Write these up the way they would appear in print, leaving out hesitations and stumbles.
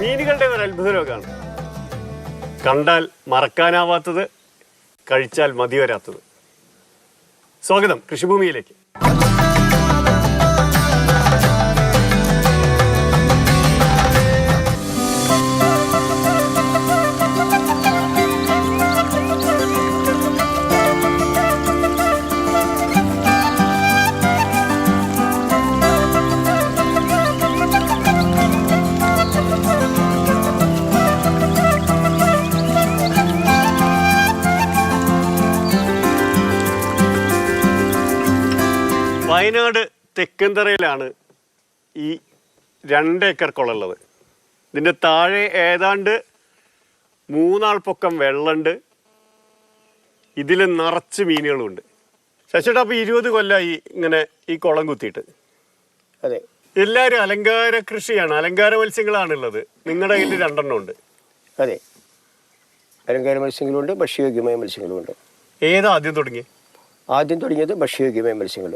മീനുകളുടെ ഒരു അത്ഭുത ലോകമാണ്. കണ്ടാൽ മറക്കാനാവാത്തത്, കഴിച്ചാൽ മതി വരാത്തത്. സ്വാഗതം കൃഷിഭൂമിയിലേക്ക്. വയനാട് തെക്കന്തറയിലാണ് ഈ 2 ഏക്കർ കുളമുള്ളത്. ഇതിൻ്റെ താഴെ ഏതാണ്ട് 3 ആൾ പൊക്കം വെള്ളമുണ്ട്. ഇതിൽ നിറച്ച് മീനുകളുമുണ്ട്. ശശിയേട്ടാ, അപ്പോൾ 20 കൊല്ലമായി ഇങ്ങനെ ഈ കുളം കുത്തിയിട്ട്? അതെ. എല്ലാവരും അലങ്കാര കൃഷിയാണ്, അലങ്കാര മത്സ്യങ്ങളാണുള്ളത്. നിങ്ങളുടെ കയ്യിൽ 2 എണ്ണം ഉണ്ട്. അതെ, അലങ്കാര മത്സ്യങ്ങളുണ്ട്, ഭക്ഷ്യയോഗ്യമായ മത്സ്യങ്ങളുമുണ്ട്. ഏതാ ആദ്യം തുടങ്ങി? ആദ്യം തുടങ്ങിയത് ഭക്ഷ്യയോഗ്യമായ മത്സ്യങ്ങൾ,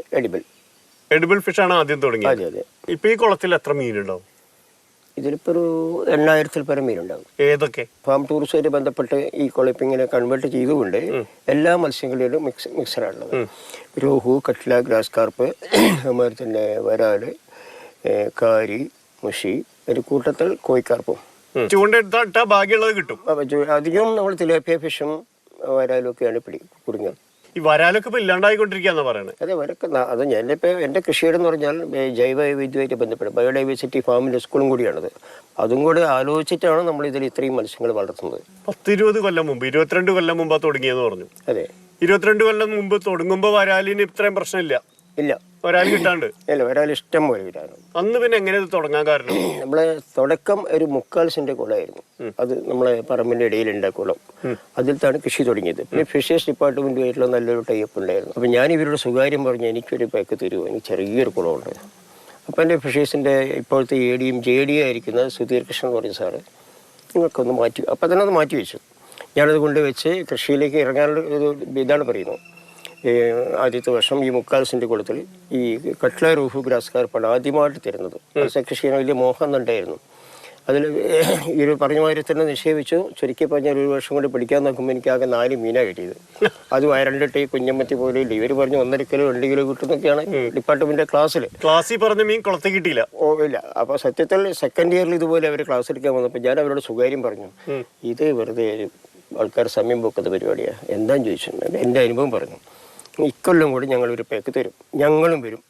എഡിബിൾ ഫിഷാണ് ആദ്യം തുടങ്ങിയത്. അതെ അതെ. ഇപ്പൊ ഈ കുളത്തിൽ എത്ര മീനുണ്ടാവും? ഇതിലിപ്പോൾ ഒരു 8000-ൽ പരം മീനുണ്ടാവും. ഏതൊക്കെ? ഫാം ടൂറിസമായിട്ട് ബന്ധപ്പെട്ട് ഈ കുളം ഇപ്പം ഇങ്ങനെ കൺവേർട്ട് ചെയ്തുകൊണ്ട് എല്ലാ മത്സ്യങ്ങളിലും മിക്സറാണുള്ളത്. രോഹു, കട്ട്ല, ഗ്രാസ് കാർപ്പ്, അതുമാതിരി തന്നെ വരാല്, കാരി, മുഷി, ഒരു കൂട്ടത്തിൽ കോഴിക്കാർപ്പും. ചൂണ്ടെടുത്താ ബാക്കിയുള്ളത് കിട്ടും. അധികം നമ്മൾ തിലാപ്പിയ ഫിഷും വരാലും ഒക്കെയാണ് കുടുങ്ങുന്നത്. ഈ വരാലൊക്കെ ഇപ്പൊ ഇല്ലാണ്ടായിക്കൊണ്ടിരിക്കുകയെന്ന് പറയുന്നത്. അതെ, വരക്ക് അത് ഞാനിപ്പോൾ എൻ്റെ കൃഷിയിടെന്ന് പറഞ്ഞാൽ ജൈവ വൈവിധ്യമായിട്ട് ബന്ധപ്പെട്ട് ബയോഡൈവേഴ്സിറ്റി ഫാമിൻ്റെ സ്കൂളും കൂടിയാണത്. അതും കൂടി ആലോചിച്ചിട്ടാണ് നമ്മൾ ഇതിൽ ഇത്രയും മത്സ്യങ്ങൾ വളർത്തുന്നത്. 10-20 കൊല്ലം മുമ്പ്, 22 കൊല്ലം മുമ്പാ തുടങ്ങിയെന്ന് പറഞ്ഞു. അതെ, 22 കൊല്ലം മുമ്പ് തുടങ്ങുമ്പോൾ വരാലിന് ഇത്രയും പ്രശ്നമില്ല. ഇല്ല, വരാൽ കിട്ടാണ്ട്. ഇല്ല, വരാൽ ഇഷ്ടം പോലെ കിട്ടാണ്. അന്ന് പിന്നെ എങ്ങനെ ഇത് തുടങ്ങാൻ കാരണം? നമ്മളെ തുടക്കം ഒരു 3/4 സെന്റ് കുളമായിരുന്നു. അത് നമ്മളെ പറമ്പിന്റെ ഇടയിലുണ്ട കുളം. അതിൽത്താണ് കൃഷി തുടങ്ങിയത്. പിന്നെ ഫിഷേഴ്സ് ഡിപ്പാർട്ട്മെന്റുമായിട്ടുള്ള നല്ലൊരു ടൈപ്പ് ഉണ്ടായിരുന്നു. അപ്പം ഞാൻ ഇവരോട് സ്വകാര്യം പറഞ്ഞു, എനിക്കൊരു പാക്ക് തരുമോ, എനിക്ക് ചെറിയൊരു കുളമുണ്ട്. അപ്പം എൻ്റെ ഫിഷേഴ്സിൻ്റെ ഇപ്പോഴത്തെ AD-യും JD ആയിരിക്കുന്നത് സുധീർ കൃഷ്ണൻ എന്ന് പറഞ്ഞ സാറ്, നിങ്ങൾക്കൊന്ന് മാറ്റി. അപ്പം തന്നെ അത് മാറ്റി വെച്ചു. ഞാനത് കൊണ്ടുവച്ച് കൃഷിയിലേക്ക് ഇറങ്ങാനുള്ള ഒരു ഇതാണ് പറയുന്നത്. ആദ്യത്തെ വർഷം ഈ 3/4 സെന്റ് കുളത്തിൽ ഈ കട്ട്ല, റൂഹു, ഗ്രാസ് കാർപ്പാണ് ആദ്യമായിട്ട് തരുന്നത്. മത്സ്യകൃഷി ചെയ്യാൻ വലിയ മോഹം ഉണ്ടായിരുന്നു. അതിൽ ഈ ഒരു പറഞ്ഞ മാതിരി തന്നെ നിക്ഷേപിച്ചു. ചുരുക്കി പറഞ്ഞാൽ 1 വർഷം കൊണ്ട് പിടിക്കാൻ നോക്കുമ്പോൾ എനിക്ക് ആകെ 4 മീനാണ് കിട്ടിയത്. അതും 2 ടൈ കുഞ്ഞമ്മത്തി പോലെ ഇല്ല. ഇവർ പറഞ്ഞു 1.5 കിലോ 2 കിലോ കിട്ടുന്നൊക്കെയാണ് ഡിപ്പാർട്ട്മെന്റ് ക്ലാസ്സിൽ പറഞ്ഞ മീൻ കുളത്തിൽ കിട്ടിയില്ല. ഓ ഇല്ല. അപ്പോൾ സത്യത്തിൽ സെക്കൻഡ് ഇയറിൽ ഇതുപോലെ അവർ ക്ലാസ് എടുക്കാൻ വന്നപ്പോൾ ഞാൻ അവരോട് സ്വകാര്യം പറഞ്ഞു, ഇത് വെറുതെ ആൾക്കാർ സമയം പോക്കുന്ന പരിപാടിയാണ്, എന്താന്ന് ചോദിച്ചിട്ടുണ്ട്. എൻ്റെ അനുഭവം പറഞ്ഞു, ഇക്കൊല്ലം കൂടി ഞങ്ങളൊരു പാക്ക് തരും, ഞങ്ങളും വരും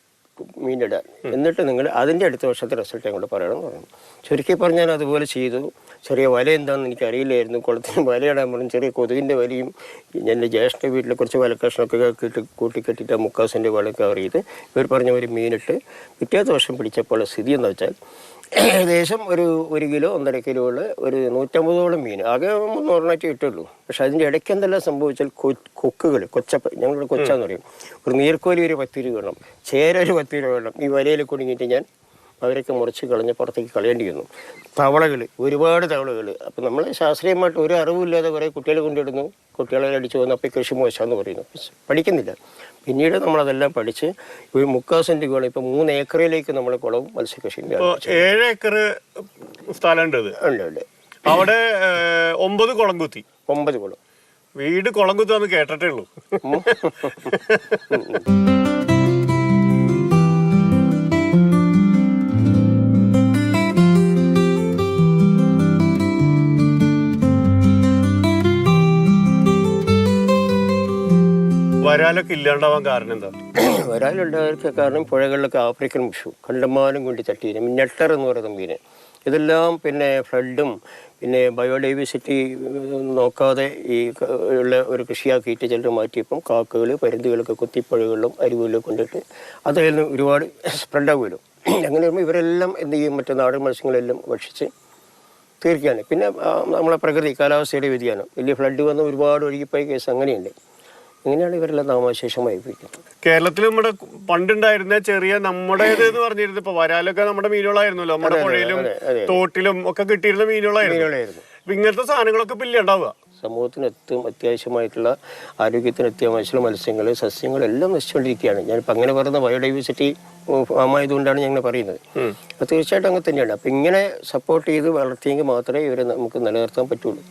മീനിടാൻ, എന്നിട്ട് നിങ്ങൾ അതിൻ്റെ അടുത്ത വർഷത്തെ റിസൾട്ട് ഞങ്ങൾ പറയണമെന്ന് പറഞ്ഞു. ചുരുക്കി പറഞ്ഞാൽ അതുപോലെ ചെയ്തു. ചെറിയ വല എന്താണെന്ന് എനിക്ക് അറിയില്ലായിരുന്നു. കുളത്തിന് വലയിടാൻ പറഞ്ഞു. ചെറിയ കൊതുകിൻ്റെ വലയും എൻ്റെ ജ്യേഷ്ഠ വീട്ടിൽ കുറച്ച് വലക്കഷ്ണമൊക്കെ കൂട്ടിക്കെട്ടിയിട്ട് 3/4 സെന്റ് വല കവർ ചെയ്ത് ഇവർ പറഞ്ഞ ഒരു മീനിട്ട് പിറ്റേത്തെ വർഷം പിടിച്ചപ്പോൾ സ്ഥിതി എന്ന് വെച്ചാൽ ഏകദേശം ഒരു 1 കിലോ 1.5 കിലോ ഉള്ള ഒരു 150ഓളം മീൻ. ആകെ 300 ഇട്ടുള്ളൂ. പക്ഷെ അതിൻ്റെ ഇടയ്ക്ക് എന്തെല്ലാം സംഭവിച്ചാൽ കൊക്കുകൾ, ഞങ്ങളുടെ കൊച്ചാന്ന് പറയും, ഒരു നീർക്കോലി ഒരു 10 രൂപ വേണം, ചേര ഒരു 10 രൂപ വേണം. ഈ വലയിൽ കുടുങ്ങിയിട്ട് ഞാൻ അവരൊക്കെ മുറിച്ച് കളഞ്ഞ് പുറത്തേക്ക് കളയേണ്ടി വന്നു. തവളകൾ, ഒരുപാട് തവളകൾ. അപ്പം നമ്മൾ ശാസ്ത്രീയമായിട്ട് ഒരു അറിവില്ലാതെ കുറേ കുട്ടികളെ കൊണ്ടിടുന്നു, കുട്ടികളെ അടിച്ചു വന്നു. അപ്പോൾ കൃഷി മോശമെന്ന് പറയുന്നു, പഠിക്കുന്നില്ല. പിന്നീട് നമ്മളതെല്ലാം പഠിച്ച് ഒരു 3/4 സെന്റ് കുളം ഇപ്പം 3 ഏക്കറിലേക്ക് നമ്മൾ കുളവും മത്സ്യകൃഷി 7 ഏക്കർ സ്ഥലമുണ്ട്. ഉണ്ട്. അവിടെ 9 കുളം കുത്തി. 9 കുളം. വീട് കുളം കുത്താന്ന് കേട്ടിട്ടേ ഉള്ളൂ. വരാലൊക്കെ ഇല്ലാണ്ടാവാൻ കാരണം എന്താ? വരാലുണ്ടാകാൻ കാരണം പുഴകളിലൊക്കെ ആഫ്രിക്കൻ മുഷു കണ്ടമാനം കൊണ്ട് തട്ടിയിരുന്നു. നെട്ടർ എന്ന് പറയുന്ന മീൻ. ഇതെല്ലാം പിന്നെ ഫ്ലഡും പിന്നെ ബയോഡൈവേഴ്സിറ്റി നോക്കാതെ ഈ ഉള്ള ഒരു കൃഷിയാക്കിയിട്ട് ചിലർ മാറ്റിയപ്പം കാക്കകൾ, പരുന്തുകളൊക്കെ കുത്തിപ്പുഴകളിലും അരുവികളിലും കൊണ്ടിട്ട് അതിൽ നിന്ന് ഒരുപാട് സ്പ്രെഡാകുമല്ലോ. അങ്ങനെ വരുമ്പോൾ ഇവരെല്ലാം എന്ത് ചെയ്യും, മറ്റു നാടൻ മത്സ്യങ്ങളെല്ലാം ഭക്ഷിച്ച് തീർക്കുകയാണ്. പിന്നെ നമ്മളെ പ്രകൃതി കാലാവസ്ഥയുടെ വ്യതിയാനം, വലിയ ഫ്ലഡ് വന്ന് ഒരുപാട് ഒഴുകിപ്പോയ കേസ് അങ്ങനെയുണ്ട്. ഇങ്ങനെയാണ് ഇവരെല്ലാം നാമാശേഷമായി പോയിരിക്കുന്നത്. കേരളത്തിൽ നമ്മുടെ പണ്ടുണ്ടായിരുന്ന ചെറിയ നമ്മുടേത് എന്ന് പറഞ്ഞിരുന്നത്, ഇപ്പൊ വരാലൊക്കെ നമ്മുടെ മീനുകളായിരുന്നല്ലോ, നമ്മുടെ പുഴയിലും തോട്ടിലും ഒക്കെ കിട്ടിയിരുന്ന മീനുകളായിരുന്നു. ഇങ്ങനത്തെ സാധനങ്ങളൊക്കെ ഇപ്പൊ ഇല്ലാണ്ടാവുക. സമൂഹത്തിന് അത്യാവശ്യമായിട്ടുള്ള ആരോഗ്യത്തിന് അത്യാവശ്യമുള്ള മത്സ്യങ്ങൾ സസ്യങ്ങൾ എല്ലാം നശിച്ചുകൊണ്ടിരിക്കുകയാണ്. ഞാനിപ്പോൾ അങ്ങനെ പറയുന്ന ബയോഡൈവേഴ്സിറ്റി ഫാമായതുകൊണ്ടാണ് ഞങ്ങൾ പറയുന്നത്. അത് തീർച്ചയായിട്ടും അങ്ങനെ തന്നെയാണ്. അപ്പം ഇങ്ങനെ സപ്പോർട്ട് ചെയ്ത് വളർത്തിയെങ്കിൽ മാത്രമേ ഇവരെ നമുക്ക് നിലനിർത്താൻ പറ്റുള്ളൂ.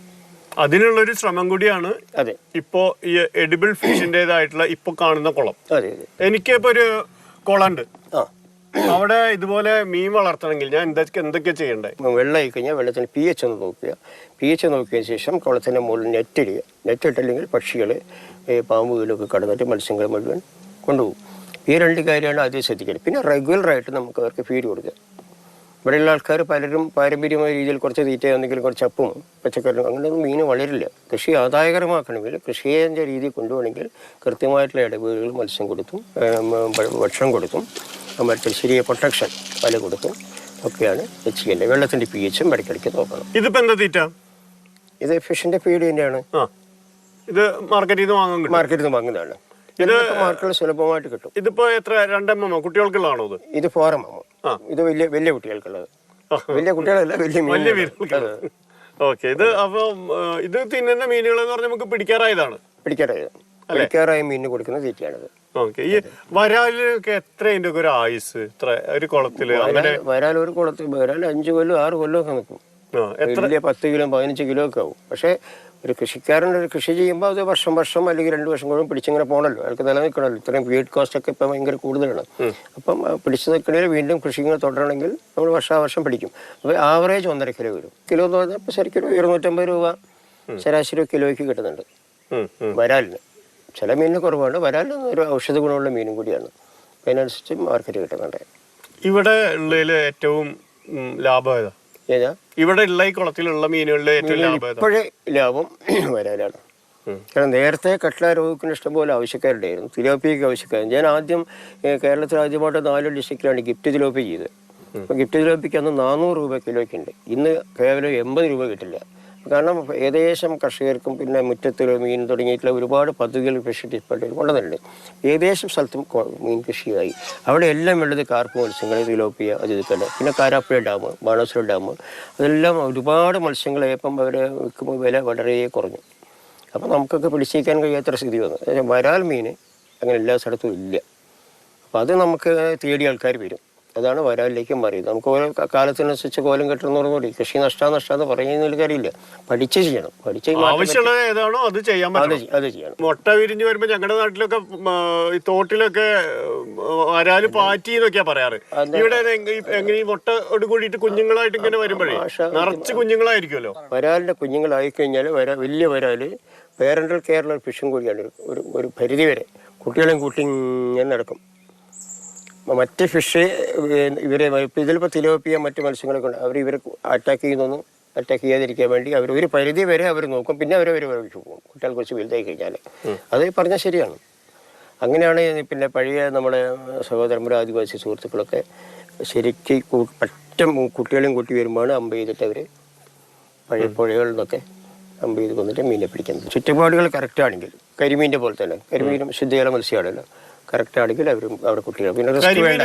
അതിനുള്ളൊരു ശ്രമം കൂടിയാണ് അതെ ഇപ്പോ ഈ എഡിബിൾ ഫിഷിൻ്റെതായിട്ടുള്ള ഇപ്പൊ കാണുന്ന കുളം. അതെ അതെ എനിക്കിപ്പോ ഒരു കുളമുണ്ട്, ആ അവിടെ ഇതുപോലെ മീൻ വളർത്തണമെങ്കിൽ ഞാൻ എന്തൊക്കെ ചെയ്യണ്ടേ? വെള്ളം ആയി കഴിഞ്ഞാൽ വെള്ളത്തിന് pH ഒന്ന് നോക്കുക. pH നോക്കിയതിന് ശേഷം കുളത്തിൻ്റെ മുകളിൽ നെറ്റിടുക. നെറ്റിട്ടില്ലെങ്കിൽ പക്ഷികൾ പാമ്പുകളൊക്കെ കടന്നിട്ട് മത്സ്യങ്ങൾ മുഴുവൻ കൊണ്ടുപോകും. ഈ രണ്ട് കാര്യമാണ് ആദ്യം ശ്രദ്ധിക്കുന്നത്. പിന്നെ റെഗുലറായിട്ട് നമുക്ക് അവർക്ക് ഫീഡ് കൊടുക്കുക. ഇവിടെയുള്ള ആൾക്കാർ പലരും പാരമ്പര്യമായ രീതിയിൽ കുറച്ച് തീറ്റയാണെങ്കിലും കുറച്ച് അപ്പും പച്ചക്കറിയും അങ്ങനെയൊന്നും മീൻ വളരില്ല. കൃഷി ആദായകരമാക്കണമെങ്കിൽ കൃഷിയെ രീതിയിൽ കൊണ്ടുപോകണമെങ്കിൽ കൃത്യമായിട്ടുള്ള ഇടവേളകൾ മത്സ്യം കൊടുത്തും ഭക്ഷണം കൊടുത്തും മറ്റു ശരിയായ പ്രൊട്ടക്ഷൻ വല കൊടുത്തും ഒക്കെയാണ് ചെയ്യേണ്ടത്. വെള്ളത്തിൻ്റെ pH ഇടയ്ക്കിടയ്ക്ക് നോക്കണം. ഇതിപ്പോ എന്താ തീറ്റ? ഇത് ഫിഷിൻ്റെ ഫീഡ് തന്നെയാണ്. ഇത് മാർക്കറ്റിൽ നിന്ന് വാങ്ങാൻ മാർക്കറ്റിൽ നിന്ന് വാങ്ങുന്നതാണ്. ഇത് മാർക്കറ്റിൽ സുലഭമായിട്ട് കിട്ടും. ഇതിപ്പോ എത്ര 2 mm കുട്ടികൾക്കുള്ളതാണോ? ഇത് 4 mm. ഇത് വലിയ കുട്ടികൾക്കുള്ളത്. വലിയ കുട്ടികളല്ല, വലിയ മീനുകൾ. ഓക്കെ. ഇത് അപ്പൊ ഇത് തിന്നുന്ന മീനുകൾ എന്ന് പറഞ്ഞാൽ നമുക്ക് പിടിക്കാറായ മീനിന് കൊടുക്കുന്ന തീറ്റയാണിത്. ഓക്കെ. ഈ വരാലൊക്കെ എത്ര ഒരു ആയുസ് ഒരു കുളത്തില്? വരാൽ ഒരു കുളത്തിൽ വരാൽ 5 കൊല്ലം 6 കൊല്ലം ഒക്കെ നിൽക്കും. വലിയ 10 കിലോ 15 കിലോ ഒക്കെ ആവും. പക്ഷെ ഒരു കൃഷിക്കാരൻ്റെ ഒരു കൃഷി ചെയ്യുമ്പോൾ അത് വർഷം അല്ലെങ്കിൽ 2 വർഷം കൂടെ പിടിച്ചിങ്ങനെ പോകണല്ലോ, അയാൾക്ക് നിലനിൽക്കണമല്ലോ. ഇത്രയും ഫീഡ് കോസ്റ്റ് ഒക്കെ ഇപ്പം ഭയങ്കര കൂടുതലാണ്. അപ്പം പിടിച്ചു നിൽക്കണമെങ്കിൽ വീണ്ടും കൃഷി ഇങ്ങനെ തുടരണമെങ്കിൽ നമ്മൾ വർഷാവർഷം പിടിക്കും. അപ്പോൾ ആവറേജ് 1.5 കിലോ വരും. കിലോ എന്ന് പറഞ്ഞാൽ ഇപ്പോൾ ശരിക്കും 250 രൂപ ശരാശരി കിലോയ്ക്ക് കിട്ടുന്നുണ്ട് വരാലിന്. ചില മീനിന് കുറവാണ്. വരാലിന് ഒരു ഔഷധ ഗുണമുള്ള മീനും കൂടിയാണ്. അതിനനുസരിച്ച് മാർക്കറ്റ് കിട്ടുന്നുണ്ട്. ഇവിടെ ഉള്ളതിൽ ഏറ്റവും ലാഭം ഏതാ? ഏതാ ഇവിടെ ഉള്ള ഈ കുളത്തിലുള്ള മീനുകളിലെ ഏറ്റവും ലാഭം? ഇപ്പോഴേ ലാഭം വരാലാണ്. കാരണം നേരത്തെ കട്ട്ല രോഗത്തിന് ഇഷ്ടംപോലെ ആവശ്യക്കാരുണ്ടായിരുന്നു, തിലോപ്പിയക്ക് ആവശ്യക്കാരുണ്ട്. ഞാൻ ആദ്യം കേരളത്തിൽ ആദ്യമായിട്ട് 4 ഡിസ്ട്രിക്റ്റിലാണ് ഗിഫ്റ്റ് തിലോപ്പി ചെയ്തത്. അപ്പോൾ ഗിഫ്റ്റ് തിലോപ്പിക്ക് അന്ന് 400 രൂപ കിലോയ്ക്കുണ്ട്. ഇന്ന് കേവലം 80 രൂപ കിട്ടില്ല. കാരണം ഏകദേശം കർഷകർക്കും പിന്നെ മുറ്റത്തിൽ മീൻ തുടങ്ങിയിട്ടുള്ള ഒരുപാട് പദ്ധതികൾ ഫിഷ് ഡിപ്പാർട്ട്മെന്റ് കൊണ്ടുവന്നിട്ടുണ്ട്. ഏകദേശം സ്ഥലത്തും മീൻ കൃഷിയായി. അവിടെ എല്ലാം ഉള്ളത് കാർപ്പ് മത്സ്യങ്ങൾ, തിലോപ്പിയ, അതിൽ പിന്നെ കാരാപ്പുഴ ഡാം, ബാണാസുര ഡാം, അതെല്ലാം ഒരുപാട് മത്സ്യങ്ങളായപ്പം അവരെ വിൽക്കുമ്പോൾ വില വളരെ കുറഞ്ഞു. അപ്പം നമുക്കൊക്കെ പിടിച്ചേക്കാൻ കഴിയാത്ത സ്ഥിതി വന്നു. വരാൽ മീൻ അങ്ങനെ എല്ലാ സ്ഥലത്തും ഇല്ല. അപ്പം അത് നമുക്ക് തേടി ആൾക്കാർ വരും. അതാണ് വരാലിലേക്ക് മാറിയത്. നമുക്ക് ഓരോ കാലത്തിനനുസരിച്ച് കോലം കെട്ടുന്നതോടുകൂടി കൃഷി നഷ്ടാന്ന് പറയുന്നതിൽ കാര്യമില്ല. പഠിച്ച് ചെയ്യണം. ആവശ്യമുള്ളത് ഏതാണോ അത് ചെയ്യാൻ അത് ചെയ്യണം. മുട്ട വിരിഞ്ഞ് വരുമ്പോ ഞങ്ങളുടെ നാട്ടിലൊക്കെ ഈ തോട്ടിലൊക്കെ വരാല് പാറ്റി എന്നൊക്കെയാ പറയാറ്. ഇവിടെ എങ്ങനെ ഈ മുട്ടയോട് കൂടിയിട്ട് കുഞ്ഞുങ്ങളായിട്ട് ഇങ്ങനെ വരുമ്പോഴേ നിറച്ച് കുഞ്ഞുങ്ങളായിരിക്കുമല്ലോ. വരാലിന്റെ കുഞ്ഞുങ്ങളായി കഴിഞ്ഞാൽ വലിയ വരാല് പേരന്റൽ കെയറുള്ള ഫിഷും കൂടിയാണ്. ഒരു പരിധി വരെ കുട്ടികളെയും കൂട്ടി ഇങ്ങനെ നടക്കും. മറ്റ് ഫിഷ് ഇവരെ ഇതിലിപ്പോൾ തിലോപ്പിയ മറ്റ് മത്സ്യങ്ങളൊക്കെ ഉണ്ട്. ഇവരെ അറ്റാക്ക് ചെയ്യാതിരിക്കാൻ വേണ്ടി അവർ ഒരു പരിധി വരെ അവർ നോക്കും. പിന്നെ അവരെ ഒഴിച്ചു പോകും കുട്ടികൾ കുറച്ച് വലുതായി കഴിഞ്ഞാൽ. അത് പറഞ്ഞാൽ ശരിയാണ്. അങ്ങനെയാണ് പിന്നെ പഴയ നമ്മുടെ സഹോദരന്മാരും ആദിവാസി സുഹൃത്തുക്കളൊക്കെ ശരിക്കും കുട്ടികളെയും കൂട്ടി വരുമ്പോഴാണ് അമ്പ് ചെയ്തിട്ട് അവർ പഴയ പുഴകളിൽ നിന്നൊക്കെ അമ്പ് ചെയ്ത് കൊന്നിട്ട് മീനെ പിടിക്കുന്നത്. ചുറ്റുപാടുകൾ കറക്റ്റാണെങ്കിൽ കരിമീൻ്റെ പോലെ തന്നെ, കരിമീനും ശുദ്ധജല മത്സ്യമാണല്ലോ, കറക്റ്റാണെങ്കിൽ അവിടെ കുട്ടികൾ പിന്നെ റിസ്ക് വേണ്ട.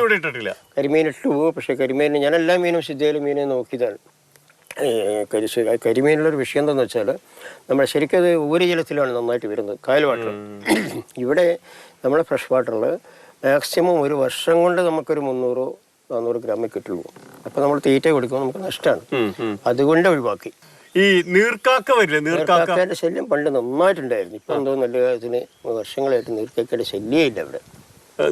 കരിമീൻ ഇട്ടു പോകും. പക്ഷേ കരിമീനിന് ഞാൻ എല്ലാ മീനും ശുദ്ധജല മീനെ നോക്കിയതാണ്. കരിമീനുള്ളൊരു വിഷയം എന്താണെന്ന് വെച്ചാൽ നമ്മൾ ശരിക്കും അത് ഉപരിജലത്തിലാണ് നന്നായിട്ട് വരുന്നത്, കായൽ വാട്ടർ. ഇവിടെ നമ്മുടെ ഫ്രഷ് വാട്ടറിൽ മാക്സിമം ഒരു വർഷം കൊണ്ട് നമുക്കൊരു 300-400 ഗ്രാമേ കിട്ടുള്ളൂ. അപ്പോൾ നമ്മൾ തീറ്റ കൊടുക്കുമ്പോൾ നമുക്ക് നഷ്ടമാണ്. അതുകൊണ്ട് ഒഴിവാക്കി. ഈ നീർക്കാക്ക വരില്ല? നീർക്കാക്കയുടെ ശല്യം പണ്ട് നന്നായിട്ടുണ്ടായിരുന്നു. ഇപ്പൊ എന്തോ നല്ല കാര്യത്തിന് വർഷങ്ങളായിട്ട് നീർക്കാക്കയുടെ ശല്യമില്ല ഇവിടെ.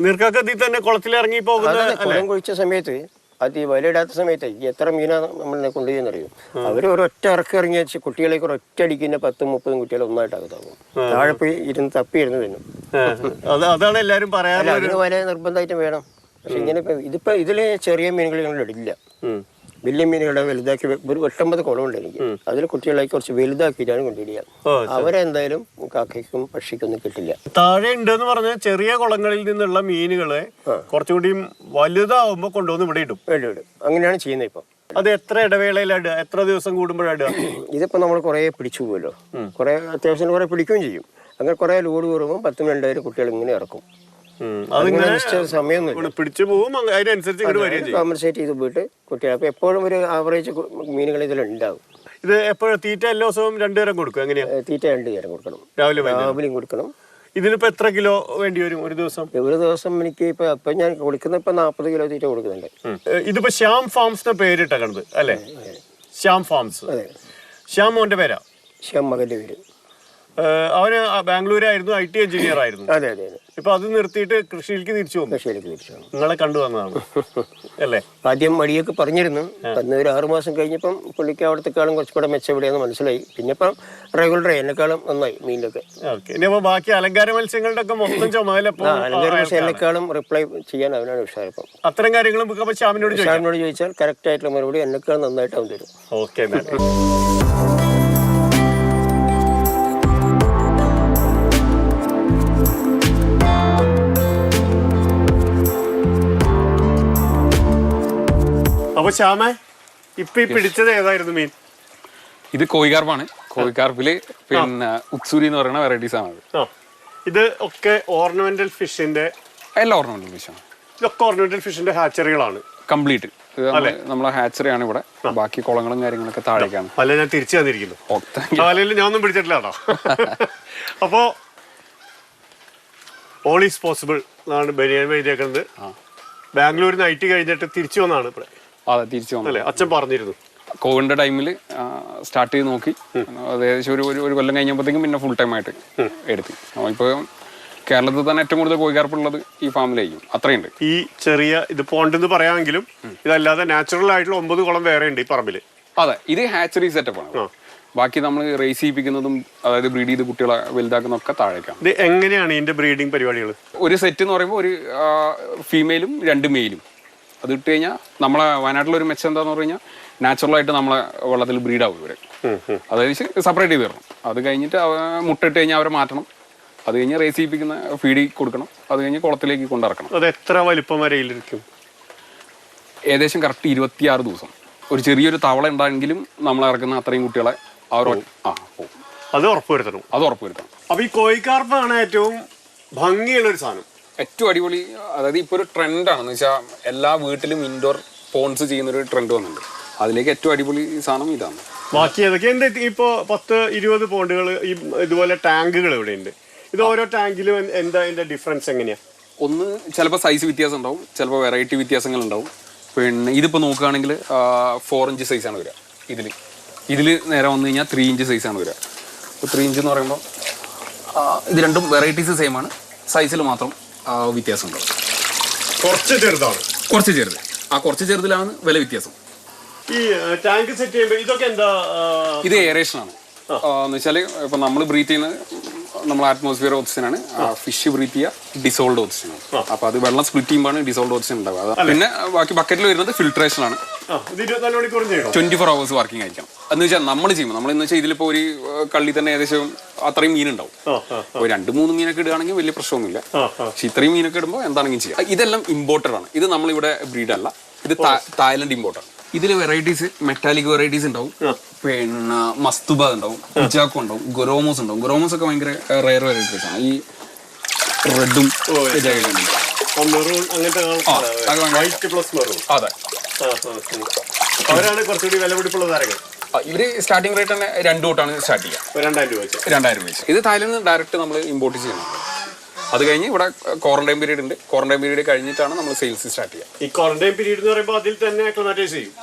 നീർക്കാക്ക തന്നെ കുളത്തിലിറങ്ങി പോകുന്നത് കുളം കുഴിച്ച സമയത്ത് അത് ഈ വലയിടാത്ത സമയത്ത് എത്ര മീനാണ് നമ്മൾ കൊണ്ടുപോയെന്നറിയും. അവർ ഒരൊറ്റ ഇറങ്ങി വെച്ച് കുട്ടികളേക്ക് ഒരൊറ്റ അടിക്കുന്ന 10-30 കുട്ടികളെ ഒന്നായിട്ടാകും. താഴെ പോയി തപ്പിയിരുന്നു തിന്നും. അതാണ് എല്ലാരും പറയാൻ. അതിന് വല നിർബന്ധമായിട്ടും വേണം. പക്ഷെ ഇങ്ങനെ ഇതിലെ ചെറിയ മീനുകൾ ഞങ്ങളിടില്ല. വലിയ മീനുകളെ വലുതാക്കി ഒരു 8-9 കുളമുണ്ട് എനിക്ക്. അതിൽ കുട്ടികളായി കുറച്ച് വലുതാക്കിയിട്ടാണ് കൊണ്ടിരിക്കുക. അവരെന്തായാലും കാക്കയ്ക്കും പക്ഷിക്കൊന്നും കിട്ടില്ല. താഴെ ഉണ്ടെന്ന് പറഞ്ഞാൽ ചെറിയ കുളങ്ങളിൽ നിന്നുള്ള മീനുകളെ കുറച്ചുകൂടി വലുതാവുമ്പോ കൊണ്ടുവന്ന് ഇവിടെ ഇടും. അങ്ങനെയാണ് ചെയ്യുന്നത്. ഇപ്പം അത് എത്ര ഇടവേളയിലിടുക? എത്ര ദിവസം കൂടുമ്പോഴിടുക? ഇതിപ്പോ നമ്മൾ കുറെ പിടിച്ചു പോകുമല്ലോ, കുറെ അത്യാവശ്യം കുറെ പിടിക്കുകയും ചെയ്യും. അങ്ങനെ കുറെ ലോഡ് കയറുമ്പോൾ 10,000-2000 കുട്ടികൾ ഇങ്ങനെ ഇറക്കും. സമയമൊന്നും പിടിച്ചു പോകും. അതിനനുസരിച്ച് കോമ്പൻസേറ്റ് ചെയ്ത് പോയിട്ട് കുട്ടികൾ. അപ്പൊ എപ്പോഴും ഒരു ആവറേജ് മീനുകൾ ഇതിലുണ്ടാവും. ഇത് എപ്പോഴും തീറ്റ എല്ലാ ദിവസവും 2 നേരം കൊടുക്കും? എങ്ങനെയാ? തീറ്റ 2 നേരം കൊടുക്കണം, രാവിലെയും കൊടുക്കണം. ഇതിനിപ്പോ എത്ര കിലോ വേണ്ടി വരും ഒരു ദിവസം? ഒരു ദിവസം എനിക്ക് ഇപ്പൊ ഞാൻ കൊടുക്കുന്ന 40 കിലോ തീറ്റ കൊടുക്കുന്നുണ്ട്. ഇതിപ്പോ ശ്യാം ഫാംസ് പേരിട്ടത് അല്ലേ? ശ്യാം ഫാംസ്. ശ്യാം മോന്റെ പേരാ? ശ്യാം മകന്റെ പേര്. അവന് ബാംഗ്ലൂരായിരുന്നു, IT എഞ്ചിനീയർ ആയിരുന്നു. അതെ അതെ. ഇപ്പൊ അത് നിർത്തിയിട്ട് കൃഷിയിലേക്ക് തിരിച്ചു വന്നു. നിങ്ങളെ കണ്ടു വന്നതാണ് അല്ലേ? ആദ്യം മടിയൊക്കെ പറഞ്ഞിരുന്നു. അന്ന് ഒരു 6 മാസം കഴിഞ്ഞപ്പം പുള്ളിക്ക് അവിടത്തെക്കാളും കുറച്ചുകൂടെ മെച്ചപ്പെടിയാന്ന് മനസ്സിലായി. പിന്നെ ഇപ്പം റെഗുലറായി, എന്നെക്കാളും നന്നായി മീനിലൊക്കെ. ബാക്കി അലങ്കാര മത്സ്യങ്ങളുടെ ഒക്കെ മൊത്തം ചുമതല അലങ്കാര മത്സ്യങ്ങളെക്കാളും റിപ്ലൈ ചെയ്യാൻ അവനാണ് ഉഷാരിപ്പം. അത്തരം കാര്യങ്ങളും ശ്യാമിനോട് ചോദിച്ചാൽ കറക്റ്റ് ആയിട്ടുള്ള മറുപടി എന്നെക്കാളും നന്നായിട്ട് അവൻ തരും. ഓക്കെ. അപ്പൊ ശ്യാമേ, ഇപ്പൊ ഈ പിടിച്ചത് ഏതായിരുന്നു മീൻ? ഇത് കോയിക്കാർപ്പാണ്. കോയിക്കാർപ്പില് പിന്നെ ഉത്സൂരി എന്ന് പറയുന്ന വെറൈറ്റീസ് ആണ്. ഇത് ഒക്കെ ഓർണമെന്റൽ ഫിഷിന്റെ? എല്ലാ ഓർണമെന്റൽ ഫിഷാണ്. ഇതൊക്കെ ഓർണമെന്റൽ ഫിഷിന്റെ ഹാച്ചറികളാണ് കംപ്ലീറ്റ്. നമ്മളെ ഹാച്ചറിയാണ് ഇവിടെ. ബാക്കി കുളങ്ങളും കാര്യങ്ങളൊക്കെ താഴേക്കാണ്. അല്ല, ഞാൻ തിരിച്ചു തന്നിരിക്കുന്നു. ഞാൻ ഒന്നും പിടിച്ചിട്ടില്ല കേട്ടോ. അപ്പോ ഓൾ ഈസ് പോസിബിൾ എന്നാണ് ബനിയാൻ എഴുതിയേക്കുന്നത്. ബാംഗ്ലൂരിൽ നിന്ന് IT കഴിഞ്ഞിട്ട് തിരിച്ചു വന്നാണ് ഇവിടെ. അതെ, തിരിച്ചു വന്നു. അച്ഛൻ പറഞ്ഞിരുന്നു കോവിഡിന്റെ ടൈമിൽ സ്റ്റാർട്ട് ചെയ്ത് നോക്കി. ഏകദേശം ഒരു കൊല്ലം കഴിഞ്ഞപ്പോഴത്തേക്കും പിന്നെ ഫുൾ ടൈം ആയിട്ട് എടുത്തു. ഇപ്പൊ കേരളത്തിൽ തന്നെ ഏറ്റവും കൂടുതൽ കോഴിക്കാർപ്പുള്ളത് ഈ ഫാമിലായിരിക്കും. അത്രയുണ്ട്. ഈ ചെറിയ ഇത് പോണ്ട് എന്ന് പറയാമെങ്കിലും ഇതല്ലാതെ നാച്ചുറൽ ആയിട്ടുള്ള 9 കുളം വേറെ ഉണ്ട് ഈ പറമ്പില്. അതെ, ഇത് ഹാച്ചറി സെറ്റപ്പ് ആണ്. ബാക്കി നമ്മൾ റേസ് ചെയ്യിപ്പിക്കുന്നതും അതായത് ബ്രീഡ് ചെയ്ത് കുട്ടികളെ വലുതാക്കുന്നതൊക്കെ താഴേക്കാണ്. ഇത് എങ്ങനെയാണ് ഇതിന്റെ ബ്രീഡിങ് പരിപാടികൾ? ഒരു സെറ്റ് എന്ന് പറയുമ്പോൾ ഒരു ഫീമെയിലും 2 മെയിലും. അത് ഇട്ട് കഴിഞ്ഞാൽ നമ്മളെ വയനാട്ടിലൊരു മെച്ചം എന്താന്ന് പറഞ്ഞു കഴിഞ്ഞാൽ നാച്ചുറലായിട്ട് നമ്മളെ വെള്ളത്തിൽ ബ്രീഡാവും ഇവരെ. അതായത് സെപ്പറേറ്റ് ചെയ്ത് തരണം. അത് കഴിഞ്ഞിട്ട് മുട്ടയിട്ട് കഴിഞ്ഞാൽ അവരെ മാറ്റണം. അത് കഴിഞ്ഞ് റേസ് ചെയ്യിപ്പിക്കുന്ന ഫീഡ് കൊടുക്കണം. അത് കഴിഞ്ഞ് കുളത്തിലേക്ക് കൊണ്ടിറക്കണം. അത് എത്ര വലിപ്പം വരെയിരിക്കും? ഏകദേശം കറക്റ്റ് 26 ദിവസം. ഒരു ചെറിയൊരു തവള ഉണ്ടെങ്കിലും നമ്മൾ ഇറക്കുന്ന അത്രയും കുട്ടികളെ അത് ഉറപ്പുവരുത്തണം. അപ്പൊ ഈ കോഴിക്കാർപ്പാണ് ഏറ്റവും ഭംഗിയുള്ള ഒരു സാധനം, ഏറ്റവും അടിപൊളി. അതായത് ഇപ്പൊ ഒരു ട്രെൻഡാണെന്ന് വെച്ചാൽ എല്ലാ വീട്ടിലും ഇൻഡോർ പോൺസ് ചെയ്യുന്നൊരു ട്രെൻഡ് വന്നിട്ടുണ്ട്. അതിലേക്ക് ഏറ്റവും അടിപൊളി സാധനം ഇതാണ്. ബാക്കി ഏതൊക്കെ എന്താ? ഇപ്പൊ 10-20 പോണ്ടുകൾ ഇതുപോലെ ടാങ്കുകൾ ഇവിടെ ഉണ്ട്. ഇത് ഓരോ ടാങ്കിലും എന്താ ഇതിന്റെ ഡിഫറൻസ് എങ്ങനെയാ? ഒന്ന് ചിലപ്പോൾ സൈസ് വ്യത്യാസം ഉണ്ടാവും, ചിലപ്പോൾ വെറൈറ്റി വ്യത്യാസങ്ങൾ ഉണ്ടാവും. പിന്നെ ഇതിപ്പോൾ നോക്കുകയാണെങ്കിൽ 4 ഇഞ്ച് സൈസാണ് വരിക. ഇതിൽ നേരെ വന്നു കഴിഞ്ഞാൽ 3 ഇഞ്ച് സൈസാണ് വരിക. അപ്പോൾ 3 ഇഞ്ച് എന്ന് പറയുമ്പോൾ ഇത് രണ്ടും വെറൈറ്റീസ് സെയിം ആണ്, സൈസിൽ മാത്രം വ്യത്യാസം ഉണ്ടാവും. കുറച്ച് ചെറുതാണ്, കുറച്ച് ചെറുത്. കുറച്ച് ചെറുതിലാണ് വില വ്യത്യാസം. ഈ ടാങ്ക് സെറ്റ് ചെയ്യുമ്പോൾ ഇതൊക്കെ എന്താ? ഇത് എയറേഷൻ ആണ്. എന്ന് വെച്ചാൽ ഇപ്പം നമ്മൾ ബ്രീത്ത് ചെയ്യുന്നത് നമ്മൾ അറ്റ്മോസ്ഫിയർ ഓക്സിജൻ ആണ്. ഫിഷ് ബ്രീത്ത് ചെയ്യുക ഡിസോൾഡ് ഓക്സിജൻ ആണ്. അപ്പൊ അത് വെള്ളം സ്പ്ലിറ്റ് ചെയ്യുമ്പോഴാണ് ഡിസോൾഡ് ഓക്സിജൻ ഉണ്ടാവുക. പിന്നെ ബാക്കി ബക്കറ്റിൽ വരുന്നത് ഫിൽട്രേഷൻ ആണ്. 24 hours വർക്കിംഗ് ആയിരിക്കണം. എന്ന് വെച്ചാൽ നമ്മൾ ചെയ്യുമ്പോൾ നമ്മളെന്ന് വെച്ചാൽ ഇതിലിപ്പോ ഒരു കള്ളി തന്നെ ഏകദേശം അത്രയും മീനുണ്ടാവും. ഒരു 2-3 മീനൊക്കെ ഇടുകയാണെങ്കിൽ വലിയ പ്രശ്നമൊന്നുമില്ല. പക്ഷെ ഇത്രയും മീനൊക്കെ ഇടുമ്പോൾ എന്താണെങ്കിലും ചെയ്യാം. ഇതെല്ലാം ഇമ്പോർട്ടഡ് ആണ്. ഇത് നമ്മളിവിടെ ബ്രീഡ് അല്ല, ഇത് തായ്ലൻഡ് ഇമ്പോർട്ടഡ്. ഇതിൽ വെറൈറ്റീസ് മെറ്റാലിക് വെറൈറ്റീസ് ഉണ്ടാവും. പിന്നെ മസ്തുബ ഉണ്ടാവും, കുജാക്കോ ഉണ്ടാവും, ഗൊറോമോസ് ഉണ്ടാവും. ഗൊറോമോസ് ഒക്കെ ഭയങ്കര റയർ വെറൈറ്റീസ് ആണ്. ഈ റെഡും അതെ, അവരാണ് കുറച്ചുകൂടി വിലപിടിപ്പുള്ള താരങ്ങൾ. ഇവര് സ്റ്റാർട്ടിംഗ് റേറ്റ് തന്നെ 2 തൊട്ടാണ് സ്റ്റാർട്ട് ചെയ്യുക. 2000 രൂപ. ഇത് തായ്ലൻഡിൽ നിന്ന് ഡയറക്റ്റ് നമ്മൾ ഇമ്പോർട്ട് ചെയ്യുന്നത്. അത് കഴിഞ്ഞ് ഇവിടെ ക്വാറന്റൈൻ പീരീഡ് ഉണ്ട്. ക്വാറന്റൈൻ പീരീഡ് കഴിഞ്ഞിട്ടാണ് നമ്മൾ സെയിൽസ് സ്റ്റാർട്ട് ചെയ്യുക. ഈ ക്വാറന്റൈൻ പീരീഡ് എന്ന് പറയുമ്പോൾ അതിൽ തന്നെ അക്ലിമാറ്റൈസ് ചെയ്യും.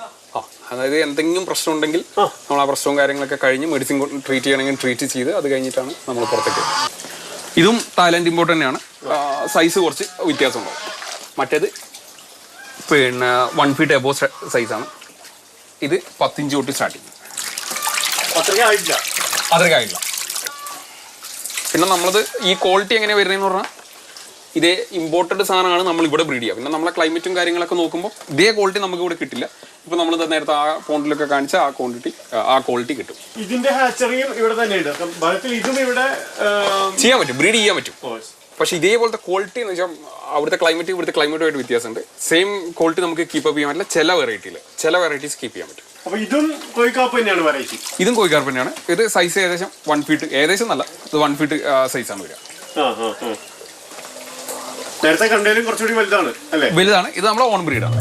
അതായത് എന്തെങ്കിലും പ്രശ്നം ഉണ്ടെങ്കിൽ നമ്മൾ ആ പ്രശ്നവും കാര്യങ്ങളൊക്കെ കഴിഞ്ഞ് മെഡിസിൻ ട്രീറ്റ് ചെയ്യണമെങ്കിൽ ട്രീറ്റ് ചെയ്ത് അത് കഴിഞ്ഞിട്ടാണ് നമ്മൾ പുറത്തേക്ക്. ഇതും തായ്ലൻഡ് ഇമ്പോർട്ട് തന്നെയാണ്. സൈസ് കുറച്ച് വ്യത്യാസം ഉണ്ടാവും. മറ്റേത് പിന്നെ 1 feet എബോ സൈസാണ്. ഇത് 10 ഇഞ്ച് തൊട്ട് സ്റ്റാർട്ട് ചെയ്യും. അത്രയ്ക്ക് ആയിട്ടില്ല. പിന്നെ നമ്മളത് ഈ ക്വാളിറ്റി എങ്ങനെ വരുന്നതെന്ന് പറഞ്ഞാൽ ഇതേ ഇമ്പോർട്ടഡ് സാധനമാണ് നമ്മൾ ഇവിടെ ബ്രീഡ് ചെയ്യുക. പിന്നെ നമ്മളെ ക്ലൈമറ്റും കാര്യങ്ങളൊക്കെ നോക്കുമ്പോൾ ഇതേ ക്വാളിറ്റി നമുക്ക് ഇവിടെ കിട്ടില്ല. ഇപ്പൊ നമ്മൾ നേരത്തെ ആ പോണ്ടിലൊക്കെ കാണിച്ച ആ ക്വാളിറ്റി കിട്ടും. ഇതിന്റെ ഹാച്ചറിയും ഇവിടെ തന്നെയുണ്ട്. ഇതും ഇവിടെ ചെയ്യാൻ പറ്റും, ബ്രീഡ് ചെയ്യാൻ പറ്റും. പക്ഷെ ഇതേപോലത്തെ ക്വാളിറ്റി എന്ന് വെച്ചാൽ അവിടുത്തെ ക്ലൈമറ്റ് ഇവിടുത്തെ ക്ലൈമറ്റുമായിട്ട് വ്യത്യാസമുണ്ട്. സെയിം ക്വാളിറ്റി നമുക്ക് കീപ്പ് അപ്പ് ചെയ്യാൻ പറ്റില്ല. ചില വെറൈറ്റീസ് കീപ്പ് ചെയ്യാൻ പറ്റും. ഇതും കോഴിക്കാർപ്പ് തന്നെയാണ്. ഇത് സൈസ് ഏകദേശം 1 feet, ഏകദേശം നല്ല ഇത് 1 feet സൈസാണ് വരിക. നേരത്തെ കണ്ടതിലും കുറച്ചുകൂടി വലുതാണ്. ഇത് നമ്മളെ ഓൺ ബ്രീഡാണ്.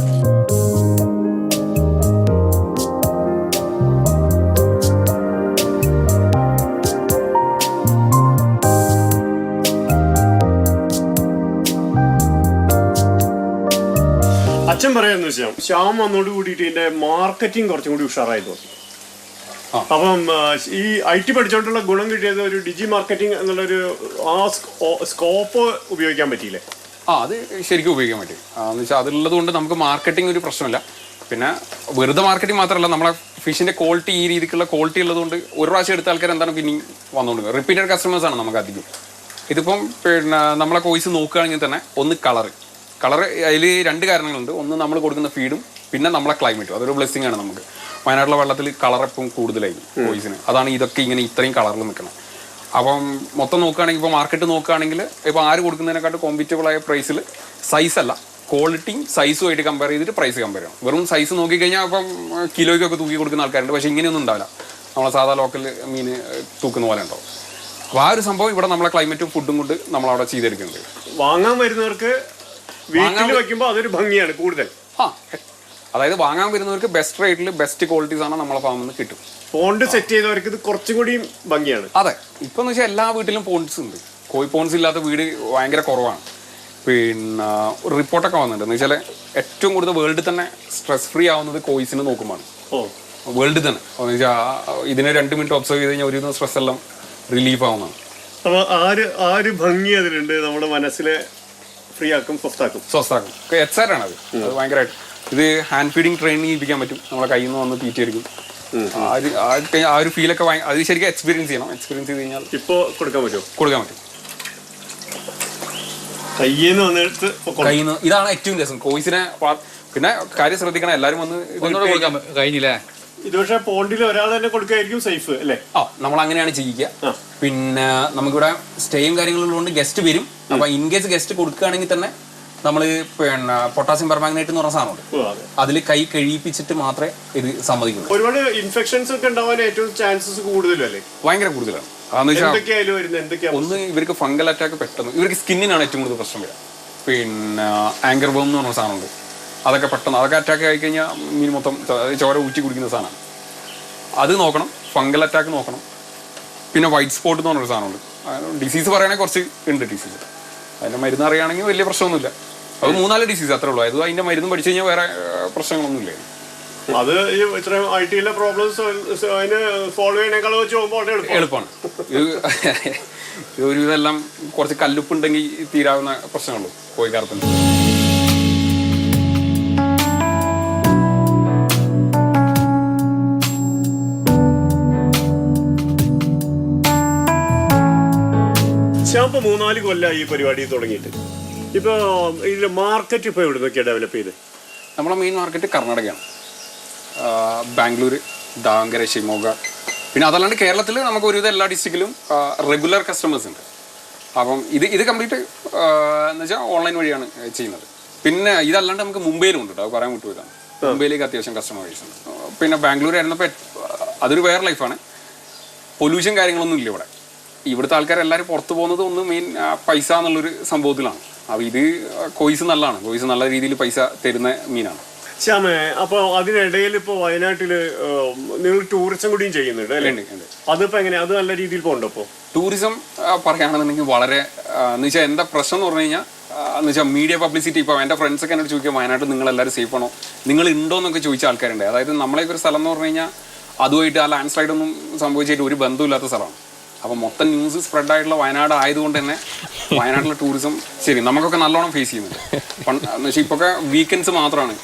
ചോദിച്ചു ശ്യാം വന്നോട് കൂടിയിട്ട് ഇതിന്റെ മാർക്കറ്റിംഗ് കുറച്ചും കൂടി ഉഷാറായി തോന്നി. അപ്പം ഈ IT പഠിച്ചോണ്ടുള്ള ഗുണം കിട്ടിയത് ഒരു ഡിജി മാർക്കറ്റിംഗ് എന്നുള്ളൊരു ആ സ്കോപ്പ് ഉപയോഗിക്കാൻ പറ്റിയില്ലേ? അത് ശരിക്കും ഉപയോഗിക്കാൻ പറ്റും. എന്ന് വെച്ചാൽ അതുള്ളത് കൊണ്ട് നമുക്ക് മാർക്കറ്റിംഗ് ഒരു പ്രശ്നമില്ല. പിന്നെ വെറുതെ മാർക്കറ്റിംഗ് മാത്രമല്ല, നമ്മളെ ഫിഷിന്റെ ക്വാളിറ്റി ഈ രീതിക്കുള്ള ക്വാളിറ്റി ഉള്ളതുകൊണ്ട് ഒരു പ്രാവശ്യം എടുത്ത ആൾക്കാർ എന്താണ് പിന്നെയും വന്നുകൊണ്ട് റിപ്പീറ്റഡ് കസ്റ്റമേഴ്സാണ് നമുക്ക് അധികം. ഇതിപ്പം പിന്നെ നമ്മളെ കോഴ്സ് നോക്കുകയാണെങ്കിൽ തന്നെ ഒന്ന് കളർ അതിൽ 2 കാരണങ്ങളുണ്ട്. ഒന്ന് നമ്മൾ കൊടുക്കുന്ന ഫീഡും പിന്നെ നമ്മളെ ക്ലൈമറ്റും. അതൊരു ബ്ലെസ്സിങ് ആണ് നമുക്ക്. വയനാട്ടിലെ വെള്ളത്തിൽ കളർ എപ്പം കൂടുതലായിരിക്കും കോഴ്സിന്. അതാണ് ഇതൊക്കെ ഇങ്ങനെ ഇത്രയും കളറിൽ നിൽക്കണം. അപ്പം മൊത്തം നോക്കുകയാണെങ്കിൽ ഇപ്പോൾ മാർക്കറ്റ് നോക്കുകയാണെങ്കിൽ ഇപ്പോൾ ആര് കൊടുക്കുന്നതിനെക്കാട്ടും കോമ്പറ്റബിൾ ആയ പ്രൈസിൽ സൈസ് അല്ല, ക്വാളിറ്റിയും സൈസുമായിട്ട് കമ്പയർ ചെയ്തിട്ട് പ്രൈസ് കമ്പയർ ചെയ്യണം. വെറും സൈസ് നോക്കിക്കഴിഞ്ഞാൽ ഇപ്പം കിലോയ്ക്കൊക്കെ തൂക്കി കൊടുക്കുന്ന ആൾക്കാരുണ്ട്. പക്ഷേ ഇങ്ങനെയൊന്നും ഉണ്ടാവില്ല. നമ്മളെ സാധാ ലോക്കൽ മീൻ തൂക്കുന്ന പോലെ ഉണ്ടാവും. അപ്പോൾ ആ ഒരു സംഭവം ഇവിടെ നമ്മളെ ക്ലൈമറ്റും ഫുഡും കൊണ്ട് നമ്മളവിടെ ചെയ്തെടുക്കുന്നുണ്ട്. വാങ്ങാൻ വരുന്നവർക്ക് വീട്ടിൽ വെക്കുമ്പോൾ അതൊരു ഭംഗിയാണ് കൂടുതൽ. അതായത് വാങ്ങാൻ വരുന്നവർക്ക് ബെസ്റ്റ് റേറ്റിൽ ബെസ്റ്റ് ക്വാളിറ്റീസ് ആണ് നമ്മളെ ഫാമിൽ നിന്ന് കിട്ടും. പോണ്ട് സെറ്റ് ചെയ്തവർക്ക് ഇത് കുറച്ചും കൂടി ഭംഗിയാണ്. അതെ, ഇപ്പം എന്ന് വെച്ചാൽ എല്ലാ വീട്ടിലും പോണ്ട്സ് ഉണ്ട്. കോഴി പോണ്ട്സ് ഇല്ലാത്ത വീട് ഭയങ്കര കുറവാണ്. പിന്നെ ഒരു റിപ്പോർട്ടൊക്കെ വന്നിട്ടുണ്ട്. എന്ന് വെച്ചാൽ ഏറ്റവും കൂടുതൽ വേൾഡിൽ തന്നെ സ്ട്രെസ് ഫ്രീ ആവുന്നത് കോഴ്സിന് നോക്കുമ്പോൾ വേൾഡിൽ തന്നെ. എന്ന് വെച്ചാൽ ഇതിനെ 2 മിനിറ്റ് ഒബ്സർവ് ചെയ്ത് കഴിഞ്ഞാൽ ഒരു സ്ട്രെസ് എല്ലാം റിലീഫ് ആവുന്നതാണ്. അപ്പോൾ ആര് ഭംഗി അതിലുണ്ട്, നമ്മുടെ മനസ്സിലെ ഫ്രീ ആക്കും, സ്വസ്ഥാക്കും. എക്സൈറ്റ് ആണ് അത് ഭയങ്കരമായിട്ട്. ഇത് ഹാൻഡ് ഫീഡിങ് ട്രെയിനിങ് ചെയ്യിപ്പിക്കാൻ പറ്റും. നമ്മളെ കയ്യിൽ നിന്ന് വന്ന് തീറ്റി എടുക്കും. ആ ഒരു ഫീലൊക്കെ അത് ശരിക്കും എക്സ്പീരിയൻസ് ചെയ്യണം. എക്സ്പീരിയൻസ് ചെയ്ത് കഴിഞ്ഞാൽ ഇപ്പോൾ കൊടുക്കാൻ പറ്റും. കയ്യിൽ നിന്ന് ഇതാണ് ഏറ്റവും രസം കോഴ്സിനെ. പിന്നെ കാര്യം ശ്രദ്ധിക്കണം, എല്ലാവരും വന്ന് കഴിഞ്ഞില്ലേ. ഇത് പക്ഷേ പോണ്ടിൽ ഒരാൾ തന്നെ കൊടുക്കുകയായിരിക്കും സേഫ് അല്ലേ? നമ്മൾ അങ്ങനെയാണ് ചെയ്യിക്കുക. പിന്നെ നമുക്കിവിടെ സ്റ്റേയും കാര്യങ്ങളുള്ളതുകൊണ്ട് ഗസ്റ്റ് വരും. അപ്പൊ ഇൻ കേസ് ഗസ്റ്റ് കൊടുക്കുകയാണെങ്കിൽ തന്നെ നമ്മൾ പിന്നെ പൊട്ടാസ്യം പെർമാഗ്നേറ്റ് എന്ന് പറഞ്ഞ സാധനമുണ്ട്, അതിൽ കൈ കഴിയിപ്പിച്ചിട്ട് മാത്രമേ ഇത് സമ്മതിക്കുള്ളൂ. ഒരുപാട് ഇൻഫെക്ഷൻസ് ഒക്കെ ഉണ്ടാവാൻ ഏറ്റവും ചാൻസസ് കൂടുതലല്ലേ? ഭയങ്കര കൂടുതലാണ്. ഒന്ന് ഇവർക്ക് ഫംഗൽ അറ്റാക്ക് പെട്ടെന്ന്, ഇവർക്ക് സ്കിന്നിനാണ് ഏറ്റവും കൂടുതൽ പ്രശ്നം വരിക. പിന്നെ ആങ്കർ വേം എന്ന് പറഞ്ഞ സാധനമുണ്ട്, അതൊക്കെ പെട്ടെന്ന് അതൊക്കെ അറ്റാക്ക് ആയി കഴിഞ്ഞാൽ മീൻ മൊത്തം ചോര ഊറ്റി കുടിക്കുന്ന സാധനമാണ്. അത് നോക്കണം. ഫംഗൽ അറ്റാക്ക് നോക്കണം. പിന്നെ വൈറ്റ് സ്പോട്ട് എന്ന് പറഞ്ഞൊരു സാധനമുണ്ട്. ഡിസീസ് പറയുകയാണെങ്കിൽ കുറച്ച് ഉണ്ട് ഡിസീസ്. അതിൻ്റെ മരുന്ന് അറിയുകയാണെങ്കിൽ വലിയ പ്രശ്നമൊന്നുമില്ല. അത് 3-4 ഡിസീസ് അത്രേ ഉള്ളൂ. അത് അതിൻ്റെ മരുന്ന് പഠിച്ചു കഴിഞ്ഞാൽ വേറെ പ്രശ്നങ്ങളൊന്നുമില്ല. അത് ഇത്രയും IT പ്രോബ്ലംസ് അതിന് ഫോളോ ചെയ്യണേക്കാൾ വെച്ച് പോകുമ്പോൾ എളുപ്പമാണ്. ഇത് ഒരു ഇതെല്ലാം കുറച്ച് കല്ലുപ്പുണ്ടെങ്കിൽ തീരാവുന്ന പ്രശ്നമുള്ളൂ കോഴിക്കാർപ്പിന്. ഇപ്പൊ 3-4 കൊല്ലമായി ഈ പരിപാടി തുടങ്ങിയിട്ട്. ഇപ്പൊ ഇതിന്റെ മാർക്കറ്റ് ഇപ്പൊ എവിടെ നിന്നൊക്കെയാ ഡെവലപ്പ് ചെയ്ത്? നമ്മളെ മെയിൻ മാർക്കറ്റ് കർണാടകയാണ്. ബാംഗ്ലൂർ, ദാവങ്കര, ഷിമോഗ. പിന്നെ അതല്ലാണ്ട് കേരളത്തിൽ നമുക്ക് ഒരുവിധം എല്ലാ ഡിസ്ട്രിക്റ്റിലും റെഗുലർ കസ്റ്റമേഴ്സ് ഉണ്ട്. അപ്പം ഇത് കംപ്ലീറ്റ് എന്ന് വെച്ചാൽ ഓൺലൈൻ വഴിയാണ് ചെയ്യുന്നത്. പിന്നെ ഇതല്ലാണ്ട് നമുക്ക് മുംബൈയിലും ഉണ്ട്. അത് പറയാൻ വിട്ടുപോയതാണ്. മുംബൈയിലേക്ക് അത്യാവശ്യം കസ്റ്റമേഴ്സ് ഉണ്ട്. പിന്നെ ബാംഗ്ലൂർ ആയിരുന്നപ്പോൾ അതൊരു വേറെ ലൈഫാണ്. പൊല്യൂഷൻ കാര്യങ്ങളൊന്നും ഇല്ല ഇവിടെ. ഇവിടുത്തെ ആൾക്കാരെല്ലാവരും പുറത്ത് പോകുന്നത് ഒന്ന് മെയിൻ പൈസ എന്നുള്ളൊരു സംഭവത്തിലാണ്. അപ്പോൾ ഇത് കോഴ്സ് നല്ലതാണ്. കോഴ്സ് നല്ല രീതിയിൽ പൈസ തരുന്ന മീനാണ്. ശ്യാമേ, അപ്പോൾ അതിനിടയിൽ ഇപ്പോൾ വയനാട്ടിൽ നിങ്ങൾ ടൂറിസം കൂടിയും ചെയ്യുന്നുണ്ട് അല്ലേ? അതിപ്പോൾ എങ്ങനെയാണ്? അത് നല്ല രീതിയിൽ പോകുന്നുണ്ടോ? ഇപ്പോൾ ടൂറിസം പറയുകയാണെന്നുണ്ടെങ്കിൽ വളരെ എന്ന് വെച്ചാൽ എന്താ പ്രശ്നം എന്ന് പറഞ്ഞു കഴിഞ്ഞാൽ എന്ന് വെച്ചാൽ മീഡിയ പബ്ലിസിറ്റി. ഇപ്പോൾ എൻ്റെ ഫ്രണ്ട്സൊക്കെ എന്നോട് ചോദിക്കുക വയനാട്ടിൽ നിങ്ങളെല്ലാവരും സേഫ് ആണോ, നിങ്ങൾ ഉണ്ടോ എന്നൊക്കെ ചോദിച്ച ആൾക്കാരുണ്ട്. അതായത് നമ്മളെയൊക്കെ ഒരു സ്ഥലം എന്ന് പറഞ്ഞു കഴിഞ്ഞാൽ അതുമായിട്ട് ആ ലാൻഡ് സ്ലൈഡ് ഒന്നും സംഭവിച്ചായിട്ട് ഒരു ബന്ധമില്ലാത്ത സ്ഥലമാണ്. അപ്പം മൊത്തം ന്യൂസ് സ്പ്രെഡ് ആയിട്ടുള്ള വയനാട് ആയതുകൊണ്ട് തന്നെ വയനാട്ടിലെ ടൂറിസം ശരി നമുക്കൊക്കെ നല്ലോണം ഫേസ് ചെയ്യുന്നുണ്ട്. എന്ന് വെച്ചാൽ ഇപ്പൊക്കെ വീക്കെൻഡ്സ് മാത്രമാണ്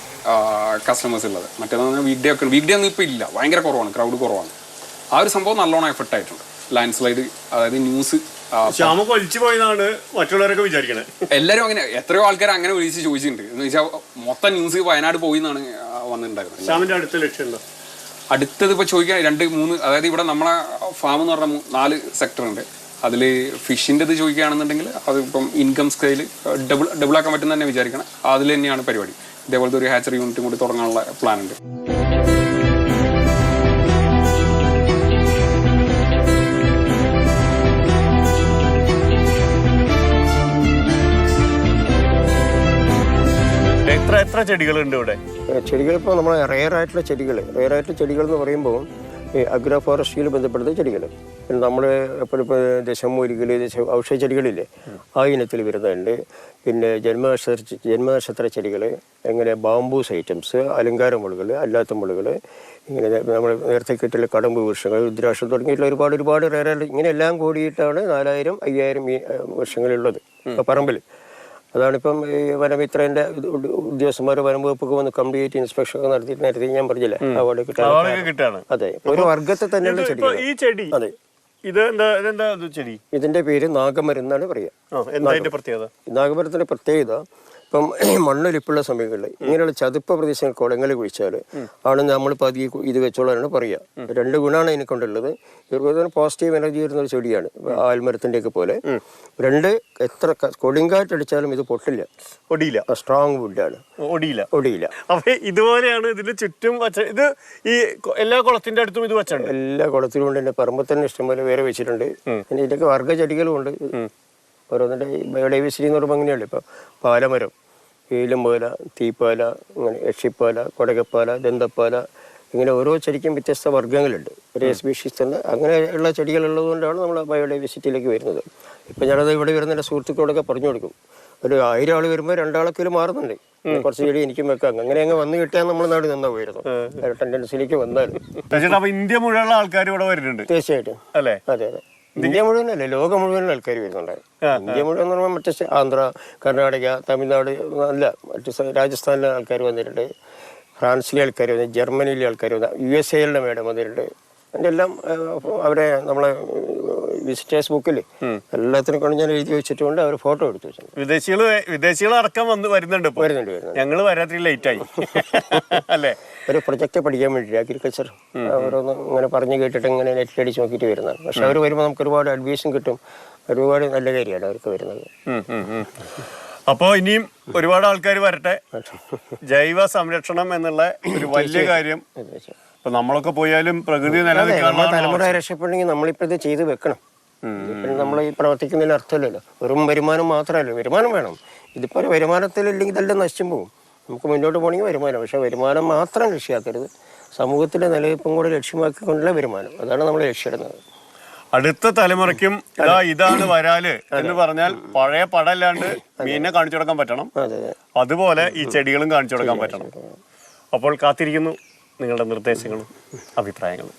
കസ്റ്റമേഴ്സ് ഉള്ളത്. മറ്റേതെന്ന് പറഞ്ഞാൽ വീക്ക് ഡേ ഒന്നും ഇപ്പോൾ ഇല്ല, ഭയങ്കര കുറവാണ്, ക്രൗഡ് കുറവാണ്. ആ ഒരു സംഭവം നല്ലോണം എഫക്റ്റ് ആയിട്ടുണ്ട്. ലാൻഡ് സ്ലൈഡ്, അതായത് ന്യൂസ് പോയതാണ് മറ്റുള്ളവരൊക്കെ വിചാരിക്കണേ. എല്ലാവരും അങ്ങനെ എത്രയോ ആൾക്കാർ അങ്ങനെ വിളിച്ച് ചോദിച്ചിട്ടുണ്ട്. എന്ന് വെച്ചാൽ മൊത്തം ന്യൂസ് വയനാട് പോയി എന്നാണ് വന്നിട്ടുണ്ടായിരുന്നത്. അടുത്തത് ഇപ്പോൾ ചോദിക്കാൻ 2-3, അതായത് ഇവിടെ നമ്മളെ ഫാം എന്ന് പറഞ്ഞാൽ 4 സെക്ടർ ഉണ്ട്. അതിൽ ഫിഷിൻ്റെ ഇത് ചോദിക്കുകയാണെന്നുണ്ടെങ്കിൽ അതിപ്പം ഇൻകം സ്കെയിൽ ഡബിൾ ആക്കാൻ പറ്റുന്ന തന്നെ വിചാരിക്കണം. അതിൽ തന്നെയാണ് പരിപാടി. ഇതേപോലത്തെ ഒരു ഹാച്ചറി യൂണിറ്റും കൂടി തുടങ്ങാനുള്ള പ്ലാൻ ഉണ്ട്. എത്ര ചെടികളുണ്ട് ഇവിടെ? ചെടികൾ ഇപ്പോൾ നമ്മൾ റെയറായിട്ടുള്ള ചെടികൾ എന്ന് പറയുമ്പോൾ ഈ അഗ്രോ ഫോറസ്ട്രിയിൽ ബന്ധപ്പെടുന്ന ചെടികൾ. പിന്നെ നമ്മൾ എപ്പോഴും ദശമൂലികൾ, ഔഷധ ചെടികളില്ലേ, ആ ഇനത്തിൽ വരുന്നുണ്ട്. പിന്നെ ജന്മനക്ഷത്ര ചെടികൾ, എങ്ങനെ ബാംബൂസ് ഐറ്റംസ്, അലങ്കാര മുളകൾ, അല്ലാത്ത മുളകൾ, ഇങ്ങനെ നമ്മൾ നേരത്തെ കിട്ടിയ കടമ്പ് വൃക്ഷങ്ങൾ, രുദ്രാക്ഷം തുടങ്ങിയിട്ടുള്ള ഒരുപാട് റേറെ ഇങ്ങനെ എല്ലാം കൂടിയിട്ടാണ് 4000-5000 വൃക്ഷങ്ങളുള്ളത് ഇപ്പോൾ പറമ്പിൽ. അതാണിപ്പം ഈ വനമിത്രേൻ്റെ ഉദ്യോഗസ്ഥന്മാർ വനംവകുപ്പൊക്കെ വന്ന് കംപ്ലീറ്റ് ഇൻസ്പെക്ഷൻ ഒക്കെ നടത്തി ഞാൻ പറഞ്ഞില്ലേ അവാർഡ് കിട്ടാണ്. അതെ, ഒരു വർഗത്തെ തന്നെയുള്ള ചെടി. ഈ ചെടി അതെ, ഇതിന്റെ പേര് നാഗമരം പറയുക. നാഗമരത്തിന്റെ പ്രത്യേകത ഇപ്പം മണ്ണൊലിപ്പുള്ള സമയങ്ങളിൽ ഇങ്ങനെയുള്ള ചതുപ്പ പ്രദേശങ്ങൾ കുളങ്ങളിൽ കുഴിച്ചാൽ ആണ് നമ്മൾ പതിയെ ഇത് വെച്ചോളാനാണ് പറയുക. 2 ഗുണമാണ് അതിനെ കൊണ്ടുള്ളത്. ഇവർക്ക് പോസിറ്റീവ് എനർജി വരുന്ന ഒരു ചെടിയാണ്, ആൽമരത്തിന്റെ ഒക്കെ പോലെ. 2, എത്ര കൊടുങ്കാറ്റടിച്ചാലും ഇത് ഒടിയില്ല. സ്ട്രോങ് വുഡാണ്, ഒടിയില്ല. അപ്പൊ ഇതുപോലെയാണ് ഇതിന്റെ ചുറ്റും ഇത് ഈ എല്ലാ കുളത്തിന്റെ അടുത്തും ഇത് വെച്ചിട്ടുണ്ട്. എല്ലാ കുളത്തിലും ഉണ്ട്. എന്റെ പറമ്പിൽ തന്നെ ഇഷ്ടംപോലെ വേറെ വെച്ചിട്ടുണ്ട്. പിന്നെ ഇതിന്റെയൊക്കെ വർഗ്ഗ ചെടികളും ഉണ്ട്. ഓരോന്നിന്റെ ബയോഡൈവേഴ്സിറ്റി എന്ന് പറയുമ്പോൾ അങ്ങനെയുണ്ട്. ഇപ്പൊ പാലമരം, ഏലംപാല, തീപ്പാല, അങ്ങനെ യക്ഷിപ്പാല, കൊടകപ്പാല, ദന്തപ്പാല, ഇങ്ങനെ ഓരോ ചെടിക്കും വ്യത്യസ്ത വർഗ്ഗങ്ങളുണ്ട്. ഒരേ സ്പീഷീസ് തന്നെ അങ്ങനെയുള്ള ചെടികളുള്ളത് കൊണ്ടാണ് നമ്മൾ ബയോഡൈവേഴ്സിറ്റിയിലേക്ക് വരുന്നത്. ഇപ്പം ഞാനത് ഇവിടെ വരുന്ന എൻ്റെ സുഹൃത്തുക്കളോടൊക്കെ പറഞ്ഞു കൊടുക്കും. ഒരു 1000 ആൾ വരുമ്പോൾ 2 ആളൊക്കെ മാറുന്നുണ്ട്. കുറച്ച് ചെടി എനിക്കും വെക്കാം. അങ്ങനെ അങ്ങ് വന്നു കിട്ടിയാൽ നമ്മുടെ നാട് നന്നാ പോയിരുന്നു. ടെൻഡൻസിലേക്ക് വന്നാൽ ഇന്ത്യ മുഴുവൻ ആൾക്കാർ ഇവിടെ വരുന്നുണ്ട്. തീർച്ചയായിട്ടും. അല്ലേ? അതെ. ഇന്ത്യ മുഴുവനല്ലേ, ലോകം മുഴുവൻ ആൾക്കാർ വരുന്നുണ്ടായിരുന്നു. ഇന്ത്യ മുഴുവൻ എന്ന് പറയുമ്പോൾ മറ്റേ ആന്ധ്ര, കർണാടക, തമിഴ്നാട്, അല്ല മറ്റു രാജസ്ഥാനിലെ ആൾക്കാർ വന്നിട്ടുണ്ട്, ഫ്രാൻസിലെ ആൾക്കാർ വന്നിട്ടുണ്ട്, ജർമ്മനിയിലെ ആൾക്കാർ വന്നിട്ടുണ്ട്, USA മേഡം വന്നിട്ടുണ്ട്. അതിൻ്റെ എല്ലാം അവരെ നമ്മളെ വിസിറ്റേഴ്സ് ബുക്കിൽ എല്ലാത്തിനും കൊണ്ട് ഞാൻ എഴുതി വെച്ചിട്ടുണ്ട്. അവർ ഫോട്ടോ എടുത്തു വെച്ചിട്ടുണ്ട്. വിദേശികൾ അടക്കം വരുന്നുണ്ട്. ഞങ്ങൾ വരാത്തിരി ലേറ്റായി അല്ലേ? ഒരു പ്രൊജക്റ്റ് പഠിക്കാൻ വേണ്ടി അഗ്രികൾച്ചർ ഓരോന്ന് ഇങ്ങനെ പറഞ്ഞു കേട്ടിട്ട് ഇങ്ങനെ നെറ്റിലടിച്ച് നോക്കിയിട്ട് വരുന്നതാണ്. പക്ഷെ അവർ വരുമ്പോൾ നമുക്ക് ഒരുപാട് അഡ്വൈസും കിട്ടും. ഒരുപാട് നല്ല കാര്യമാണ് അവർക്ക് വരുന്നത്. അപ്പോൾ ഇനിയും ഒരുപാട് ആൾക്കാർ വരട്ടെ. ജൈവ സംരക്ഷണം എന്നുള്ള ഒരു വലിയ കാര്യം ഇപ്പൊ നമ്മളൊക്കെ പോയാലും പ്രകൃതി നിലനിൽക്കാനുള്ള തലമുറ രക്ഷപ്പെടണമെങ്കിൽ നമ്മളിപ്പോഴത്തെ ചെയ്ത് വെക്കണം. നമ്മൾ ഈ പ്രവർത്തിക്കുന്നതിന് അർത്ഥമില്ലല്ലോ. വെറും വരുമാനം മാത്രമല്ല, വരുമാനം വേണം. ഇതിപ്പോൾ ഒരു വരുമാനത്തിലില്ലെങ്കിൽ ഇതെല്ലാം നശിച്ചും പോകും. നമുക്ക് മുന്നോട്ട് പോകണമെങ്കിൽ വരുമാനം, പക്ഷെ വരുമാനം മാത്രം ലക്ഷ്യമാക്കരുത്. സമൂഹത്തിന്റെ നിലനിൽപ്പും കൂടെ ലക്ഷ്യമാക്കിക്കൊണ്ടുള്ള വരുമാനം, അതാണ് നമ്മൾ ലക്ഷ്യമിടുന്നത്. അടുത്ത തലമുറയ്ക്കും ഇതാണ് വരാല് എന്ന് പറഞ്ഞാൽ പഴയ പടല്ലാണ്ട് മീനിനെ കാണിച്ചു കൊടുക്കാൻ പറ്റണം. അതുപോലെ ഈ ചെടികളും കാണിച്ചു കൊടുക്കാൻ പറ്റണം. അപ്പോൾ കാത്തിരിക്കുന്നു നിങ്ങളുടെ നിർദ്ദേശങ്ങളും അഭിപ്രായങ്ങളും.